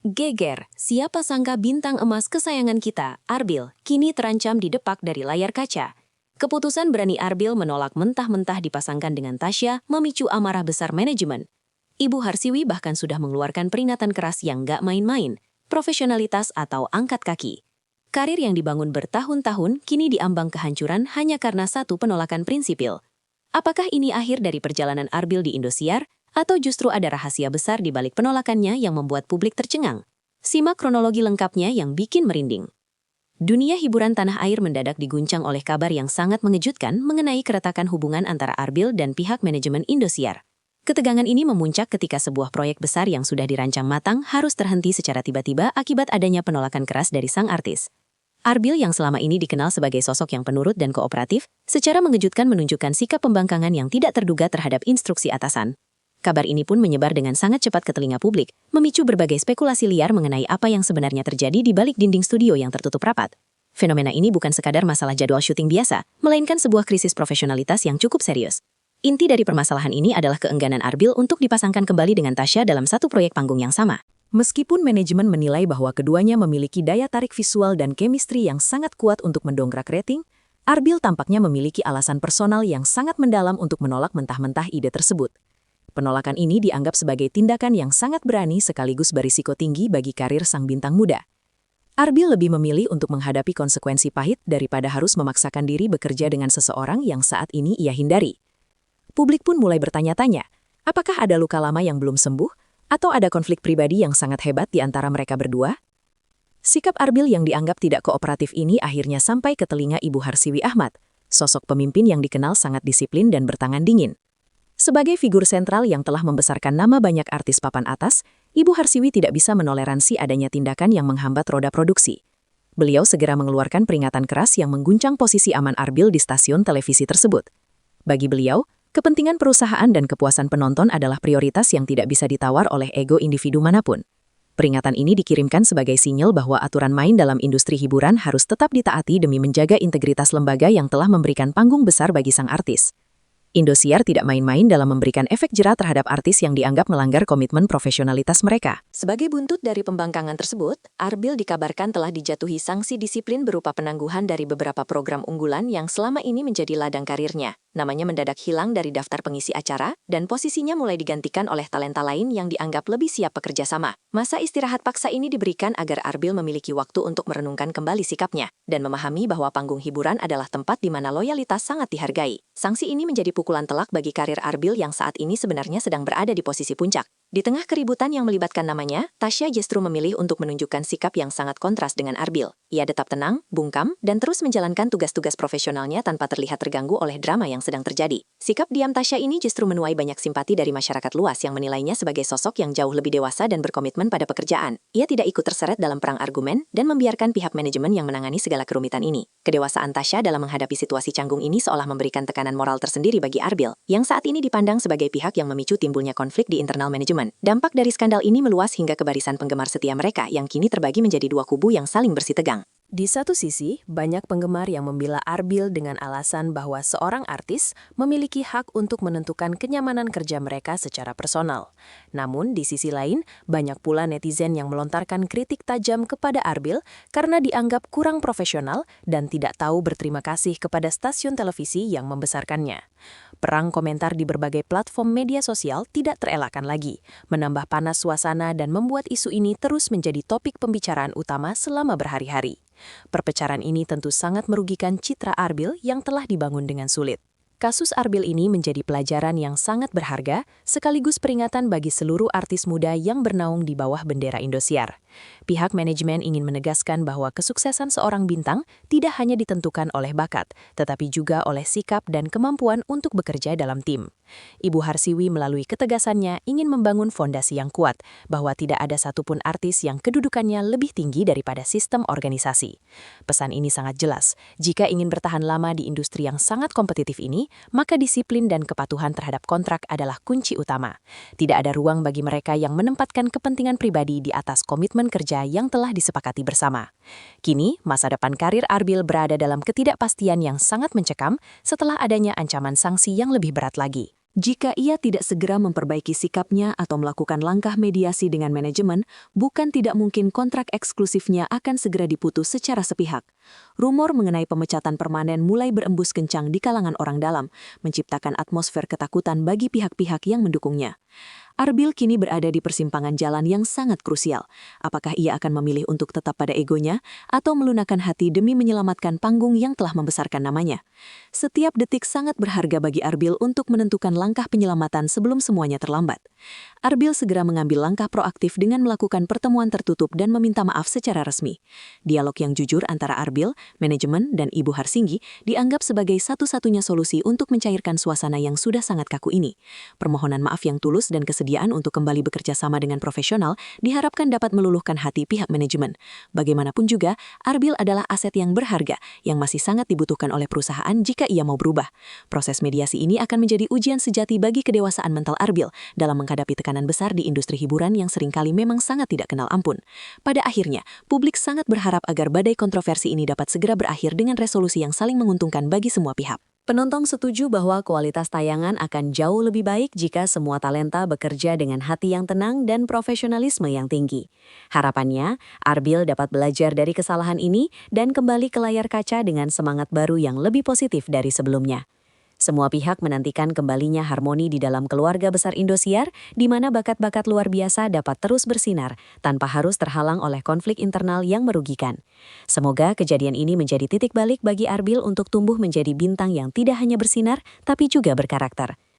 Geger, siapa sangka bintang emas kesayangan kita, Arbil, kini terancam didepak dari layar kaca. Keputusan berani Arbil menolak mentah-mentah dipasangkan dengan Tasya memicu amarah besar manajemen. Ibu Harsiwi bahkan sudah mengeluarkan peringatan keras yang gak main-main, profesionalitas atau angkat kaki. Karir yang dibangun bertahun-tahun kini diambang kehancuran hanya karena satu penolakan prinsipil. Apakah ini akhir dari perjalanan Arbil di Indosiar? Atau justru ada rahasia besar di balik penolakannya yang membuat publik tercengang? Simak kronologi lengkapnya yang bikin merinding. Dunia hiburan tanah air mendadak diguncang oleh kabar yang sangat mengejutkan mengenai keretakan hubungan antara Arbil dan pihak manajemen Indosiar. Ketegangan ini memuncak ketika sebuah proyek besar yang sudah dirancang matang harus terhenti secara tiba-tiba akibat adanya penolakan keras dari sang artis. Arbil yang selama ini dikenal sebagai sosok yang penurut dan kooperatif, secara mengejutkan menunjukkan sikap pembangkangan yang tidak terduga terhadap instruksi atasan. Kabar ini pun menyebar dengan sangat cepat ke telinga publik, memicu berbagai spekulasi liar mengenai apa yang sebenarnya terjadi di balik dinding studio yang tertutup rapat. Fenomena ini bukan sekadar masalah jadwal syuting biasa, melainkan sebuah krisis profesionalitas yang cukup serius. Inti dari permasalahan ini adalah keengganan Arbil untuk dipasangkan kembali dengan Tasya dalam satu proyek panggung yang sama. Meskipun manajemen menilai bahwa keduanya memiliki daya tarik visual dan chemistry yang sangat kuat untuk mendongkrak rating, Arbil tampaknya memiliki alasan personal yang sangat mendalam untuk menolak mentah-mentah ide tersebut. Penolakan ini dianggap sebagai tindakan yang sangat berani sekaligus berisiko tinggi bagi karir sang bintang muda. Arbil lebih memilih untuk menghadapi konsekuensi pahit daripada harus memaksakan diri bekerja dengan seseorang yang saat ini ia hindari. Publik pun mulai bertanya-tanya, apakah ada luka lama yang belum sembuh, atau ada konflik pribadi yang sangat hebat di antara mereka berdua? Sikap Arbil yang dianggap tidak kooperatif ini akhirnya sampai ke telinga Ibu Harsiwi Ahmad, sosok pemimpin yang dikenal sangat disiplin dan bertangan dingin. Sebagai figur sentral yang telah membesarkan nama banyak artis papan atas, Ibu Harsiwi tidak bisa menoleransi adanya tindakan yang menghambat roda produksi. Beliau segera mengeluarkan peringatan keras yang mengguncang posisi aman Arbil di stasiun televisi tersebut. Bagi beliau, kepentingan perusahaan dan kepuasan penonton adalah prioritas yang tidak bisa ditawar oleh ego individu manapun. Peringatan ini dikirimkan sebagai sinyal bahwa aturan main dalam industri hiburan harus tetap ditaati demi menjaga integritas lembaga yang telah memberikan panggung besar bagi sang artis. Indosiar tidak main-main dalam memberikan efek jera terhadap artis yang dianggap melanggar komitmen profesionalitas mereka. Sebagai buntut dari pembangkangan tersebut, Arbil dikabarkan telah dijatuhi sanksi disiplin berupa penangguhan dari beberapa program unggulan yang selama ini menjadi ladang karirnya. Namanya mendadak hilang dari daftar pengisi acara, dan posisinya mulai digantikan oleh talenta lain yang dianggap lebih siap bekerja sama. Masa istirahat paksa ini diberikan agar Arbil memiliki waktu untuk merenungkan kembali sikapnya, dan memahami bahwa panggung hiburan adalah tempat di mana loyalitas sangat dihargai. Sanksi ini menjadi pukulan telak bagi karir Arbil yang saat ini sebenarnya sedang berada di posisi puncak. Di tengah keributan yang melibatkan namanya, Tasya justru memilih untuk menunjukkan sikap yang sangat kontras dengan Arbil. Ia tetap tenang, bungkam, dan terus menjalankan tugas-tugas profesionalnya tanpa terlihat terganggu oleh drama yang sedang terjadi. Sikap diam Tasya ini justru menuai banyak simpati dari masyarakat luas yang menilainya sebagai sosok yang jauh lebih dewasa dan berkomitmen pada pekerjaan. Ia tidak ikut terseret dalam perang argumen dan membiarkan pihak manajemen yang menangani segala kerumitan ini. Kedewasaan Tasya dalam menghadapi situasi canggung ini seolah memberikan tekanan moral tersendiri bagi Arbil, yang saat ini dipandang sebagai pihak yang memicu timbulnya konflik di internal manajemen. Dampak dari skandal ini meluas hingga ke barisan penggemar setia mereka yang kini terbagi menjadi dua kubu yang saling bersitegang. Di satu sisi, banyak penggemar yang membela Arbil dengan alasan bahwa seorang artis memiliki hak untuk menentukan kenyamanan kerja mereka secara personal. Namun, di sisi lain, banyak pula netizen yang melontarkan kritik tajam kepada Arbil karena dianggap kurang profesional dan tidak tahu berterima kasih kepada stasiun televisi yang membesarkannya. Perang komentar di berbagai platform media sosial tidak terelakkan lagi, menambah panas suasana dan membuat isu ini terus menjadi topik pembicaraan utama selama berhari-hari. Perpecahan ini tentu sangat merugikan citra Arbil yang telah dibangun dengan sulit. Kasus Arbil ini menjadi pelajaran yang sangat berharga, sekaligus peringatan bagi seluruh artis muda yang bernaung di bawah bendera Indosiar. Pihak manajemen ingin menegaskan bahwa kesuksesan seorang bintang tidak hanya ditentukan oleh bakat, tetapi juga oleh sikap dan kemampuan untuk bekerja dalam tim. Ibu Harsiwi melalui ketegasannya ingin membangun fondasi yang kuat, bahwa tidak ada satupun artis yang kedudukannya lebih tinggi daripada sistem organisasi. Pesan ini sangat jelas, jika ingin bertahan lama di industri yang sangat kompetitif ini, maka disiplin dan kepatuhan terhadap kontrak adalah kunci utama. Tidak ada ruang bagi mereka yang menempatkan kepentingan pribadi di atas komitmen kerja yang telah disepakati bersama. Kini, masa depan karir Arbil berada dalam ketidakpastian yang sangat mencekam setelah adanya ancaman sanksi yang lebih berat lagi. Jika ia tidak segera memperbaiki sikapnya atau melakukan langkah mediasi dengan manajemen, bukan tidak mungkin kontrak eksklusifnya akan segera diputus secara sepihak. Rumor mengenai pemecatan permanen mulai berembus kencang di kalangan orang dalam, menciptakan atmosfer ketakutan bagi pihak-pihak yang mendukungnya. Arbil kini berada di persimpangan jalan yang sangat krusial. Apakah ia akan memilih untuk tetap pada egonya atau melunakkan hati demi menyelamatkan panggung yang telah membesarkan namanya? Setiap detik sangat berharga bagi Arbil untuk menentukan langkah penyelamatan sebelum semuanya terlambat. Arbil segera mengambil langkah proaktif dengan melakukan pertemuan tertutup dan meminta maaf secara resmi. Dialog yang jujur antara Arbil, manajemen, dan Ibu Harsinggi dianggap sebagai satu-satunya solusi untuk mencairkan suasana yang sudah sangat kaku ini. Permohonan maaf yang tulus dan kesediaan untuk kembali bekerja sama dengan profesional diharapkan dapat meluluhkan hati pihak manajemen. Bagaimanapun juga, Arbil adalah aset yang berharga yang masih sangat dibutuhkan oleh perusahaan jika ia mau berubah. Proses mediasi ini akan menjadi ujian sejati bagi kedewasaan mental Arbil dalam menghadapi tekanan besar di industri hiburan yang seringkali memang sangat tidak kenal ampun. Pada akhirnya, publik sangat berharap agar badai kontroversi ini dapat segera berakhir dengan resolusi yang saling menguntungkan bagi semua pihak. Penonton setuju bahwa kualitas tayangan akan jauh lebih baik jika semua talenta bekerja dengan hati yang tenang dan profesionalisme yang tinggi. Harapannya, Arbil dapat belajar dari kesalahan ini dan kembali ke layar kaca dengan semangat baru yang lebih positif dari sebelumnya. Semua pihak menantikan kembalinya harmoni di dalam keluarga besar Indosiar, di mana bakat-bakat luar biasa dapat terus bersinar tanpa harus terhalang oleh konflik internal yang merugikan. Semoga kejadian ini menjadi titik balik bagi Arbil untuk tumbuh menjadi bintang yang tidak hanya bersinar, tapi juga berkarakter.